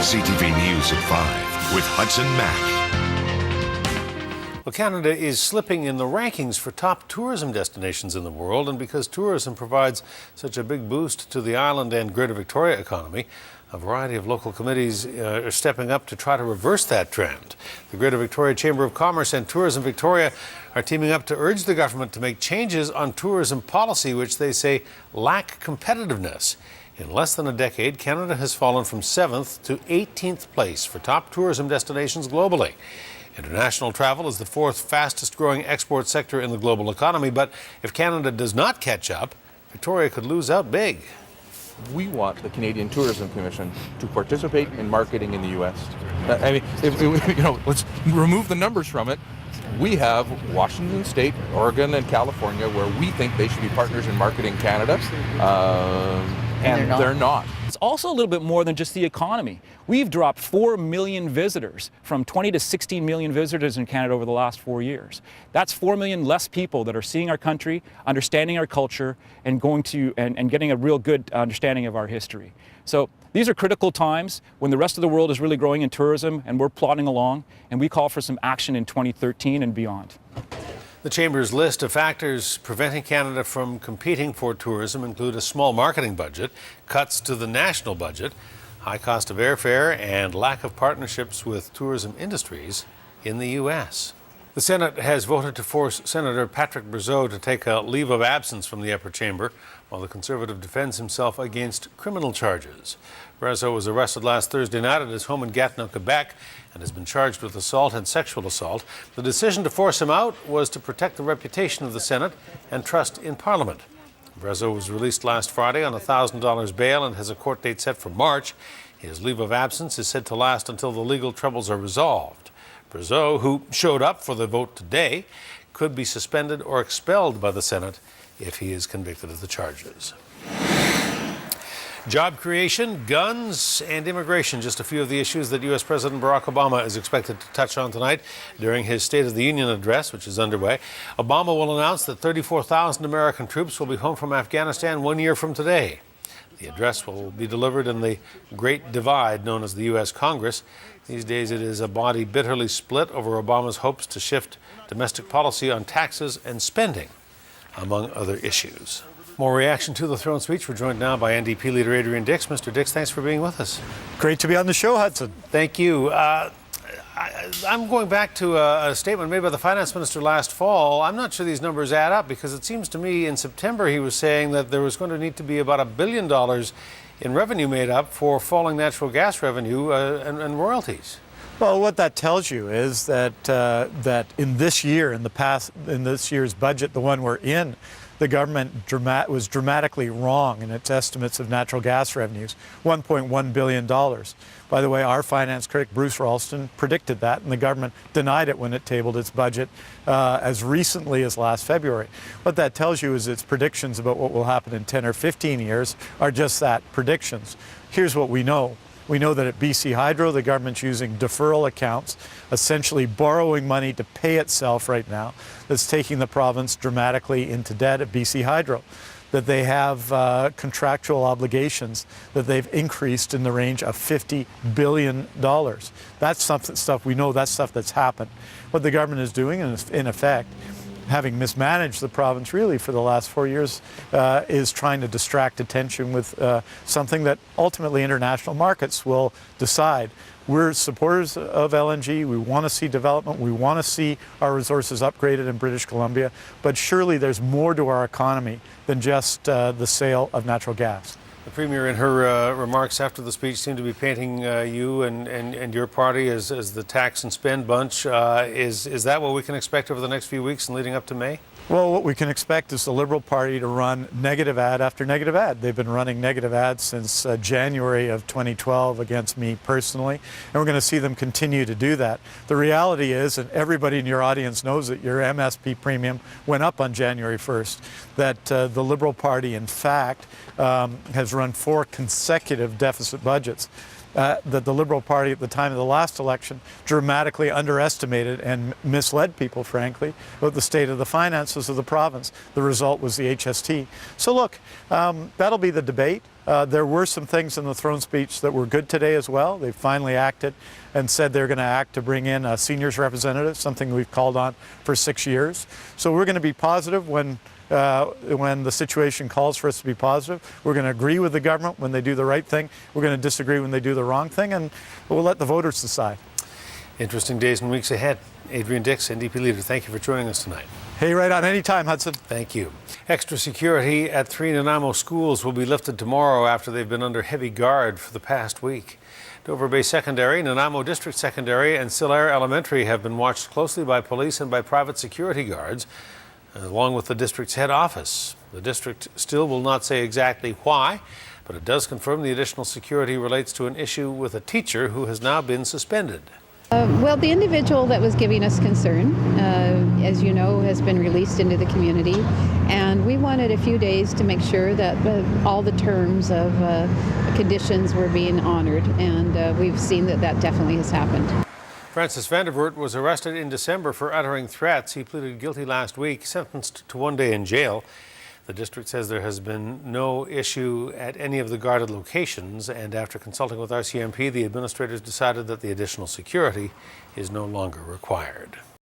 CTV News at 5 with Hudson Mack. Well, Canada is slipping in the rankings for top tourism destinations in the world, and because tourism provides such a big boost to the island and Greater Victoria economy, a variety of local committees are stepping up to try to reverse that trend. The Greater Victoria Chamber of Commerce and Tourism Victoria are teaming up to urge the government to make changes on tourism policy, which they say lack competitiveness. In less than a decade, Canada has fallen from 7th to 18th place for top tourism destinations globally. International travel is the 4th fastest growing export sector in the global economy, but if Canada does not catch up, Victoria could lose out big. We want the Canadian Tourism Commission to participate in marketing in the U.S. I mean, let's remove the numbers from it. We have Washington State, Oregon, and California where we think they should be partners in marketing Canada, and they're not. It's also a little bit more than just the economy. We've dropped 4 million visitors, from 20 to 16 million visitors in Canada over the last 4 years. That's 4 million less people that are seeing our country, understanding our culture, and getting a real good understanding of our history. So these are critical times when the rest of the world is really growing in tourism and we're plodding along, and we call for some action in 2013 and beyond. The Chamber's list of factors preventing Canada from competing for tourism include a small marketing budget, cuts to the national budget, high cost of airfare, and lack of partnerships with tourism industries in the U.S. The Senate has voted to force Senator Patrick Brazeau to take a leave of absence from the upper chamber, while the Conservative defends himself against criminal charges. Brazeau was arrested last Thursday night at his home in Gatineau, Quebec, and has been charged with assault and sexual assault. The decision to force him out was to protect the reputation of the Senate and trust in Parliament. Brazeau was released last Friday on $1,000 bail and has a court date set for March. His leave of absence is said to last until the legal troubles are resolved. Brazeau, who showed up for the vote today, could be suspended or expelled by the Senate if he is convicted of the charges. Job creation, guns, and immigration, just a few of the issues that U.S. President Barack Obama is expected to touch on tonight during his State of the Union address, which is underway. Obama will announce that 34,000 American troops will be home from Afghanistan 1 year from today. The address will be delivered in the Great Divide known as the U.S. Congress. These days it is a body bitterly split over Obama's hopes to shift domestic policy on taxes and spending, among other issues. More reaction to the throne speech. We're joined now by NDP leader Adrian Dix. Mr. Dix, thanks for being with us. Great to be on the show, Hudson. Thank you. I'm going back to a statement made by the finance minister last fall. I'm not sure these numbers add up, because it seems to me in September he was saying that there was going to need to be about $1 billion in revenue made up for falling natural gas revenue and royalties. Well, what that tells you is that in this year, in this year's budget, the one we're in, the government was dramatically wrong in its estimates of natural gas revenues, $1.1 billion. By the way, our finance critic, Bruce Ralston, predicted that, and the government denied it when it tabled its budget as recently as last February. What that tells you is its predictions about what will happen in 10 or 15 years are just that, predictions. Here's what we know. We know that at BC Hydro, the government's using deferral accounts, essentially borrowing money to pay itself right now. That's taking the province dramatically into debt at BC Hydro. That they have contractual obligations that they've increased in the range of $50 billion. That's stuff we know, that's stuff that's happened. What the government is doing, in effect, having mismanaged the province really for the last 4 years, is trying to distract attention with something that ultimately international markets will decide. We're supporters of LNG. We want to see development. We want to see our resources upgraded in British Columbia. But surely there's more to our economy than just the sale of natural gas. The Premier, in her remarks after the speech, seemed to be painting you and your party as the tax and spend bunch. Is that what we can expect over the next few weeks and leading up to May? Well, what we can expect is the Liberal Party to run negative ad after negative ad. They've been running negative ads since January of 2012 against me personally, and we're going to see them continue to do that. The reality is, and everybody in your audience knows that your MSP premium went up on January 1st, that the Liberal Party, in fact, has run 4 consecutive deficit budgets. That the Liberal Party at the time of the last election dramatically underestimated and misled people, frankly, about the state of the finances of the province. The result was the HST. So look, that'll be the debate. There were some things in the throne speech that were good today as well. They finally acted and said they're going to act to bring in a seniors representative, something we've called on for 6 years. So we're going to be positive when the situation calls for us to be positive. We're going to agree with the government when they do the right thing. We're going to disagree when they do the wrong thing, and we'll let the voters decide. Interesting days and weeks ahead. Adrian Dix, NDP leader, thank you for joining us tonight. Hey, right on. Anytime, Hudson. Thank you. Extra security at 3 Nanaimo schools will be lifted tomorrow after they've been under heavy guard for the past week. Dover Bay Secondary, Nanaimo District Secondary, and Sillair Elementary have been watched closely by police and by private security guards, along with the district's head office. The district still will not say exactly why, but it does confirm the additional security relates to an issue with a teacher who has now been suspended. Well, the individual that was giving us concern, as you know, has been released into the community, and we wanted a few days to make sure that all the terms of conditions were being honored, and we've seen that that definitely has happened. Francis Vandervoort was arrested in December for uttering threats. He pleaded guilty last week, sentenced to 1 day in jail. The district says there has been no issue at any of the guarded locations, and after consulting with RCMP, the administrators decided that the additional security is no longer required.